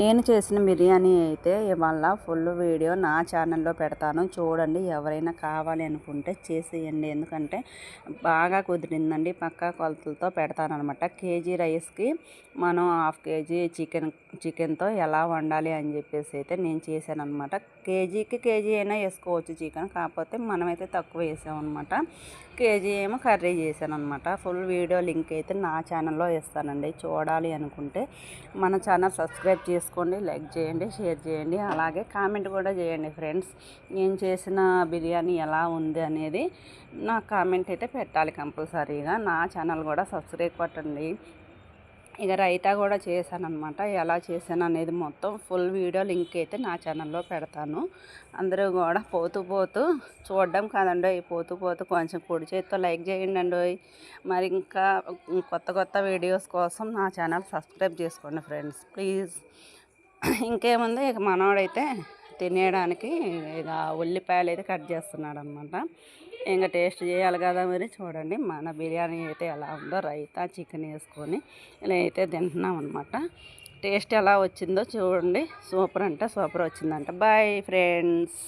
నేను చేసిన బిర్యానీ అయితే ఇవాళ ఫుల్ వీడియో నా ఛానల్లో పెడతాను చూడండి. ఎవరైనా కావాలి అనుకుంటే చేసేయండి. ఎందుకంటే బాగా కుదిరిందండి. పక్కా కొలతలతో పెడతానమాట. కేజీ రైస్కి మనం హాఫ్ కేజీ చికెన్తో ఎలా వండాలి అని చెప్పేసి అయితే నేను చేశానమాట. కేజీకి కేజీ అయినా వేసుకోవచ్చు చికెన్, కాకపోతే మనమైతే తక్కువ వేసామన్నమాట. కేజీ ఏమో కర్రీ చేశానమాట. ఫుల్ వీడియో లింక్ అయితే నా ఛానల్లో ఇస్తానండి. చూడాలి అనుకుంటే మన ఛానల్ సబ్స్క్రైబ్ చేసుకోండి, లైక్ చేయండి, షేర్ చేయండి, అలాగే కామెంట్ కూడా చేయండి ఫ్రెండ్స్. నేను చేసిన బిర్యానీ ఎలా ఉంది అనేది నా కామెంట్ అయితే పెట్టాలి కంపల్సరీగా. నా ఛానల్ కూడా సబ్స్క్రైబ్ కొట్టండి. ఇక రైతా కూడా చేశానమాట. ఎలా చేశాను అనేది మొత్తం ఫుల్ వీడియో లింక్ అయితే నా ఛానల్లో పెడతాను. అందరూ కూడా పోతూ పోతూ చూడడం కాదండి, పోతూ పోతూ కొంచెం కుడి చేతితో లైక్ చేయండి అండి. మరి ఇంకా కొత్త కొత్త వీడియోస్ కోసం నా ఛానల్ సబ్స్క్రైబ్ చేసుకోండి ఫ్రెండ్స్ ప్లీజ్. ఇంకేముంది, ఇక మనోడైతే తినేయడానికి ఇక ఉల్లిపాయలు అయితే కట్ చేస్తున్నాడు అనమాట. ఇంకా టేస్ట్ చేయాలి కదా, మరి చూడండి మన బిర్యానీ అయితే ఎలా ఉందో. రైతా చికెన్ వేసుకొని ఇలా అయితే తింటున్నాం అనమాట. టేస్ట్ ఎలా వచ్చిందో చూడండి. సూపర్ అంటే సూపర్ వచ్చిందంట. Boy friends.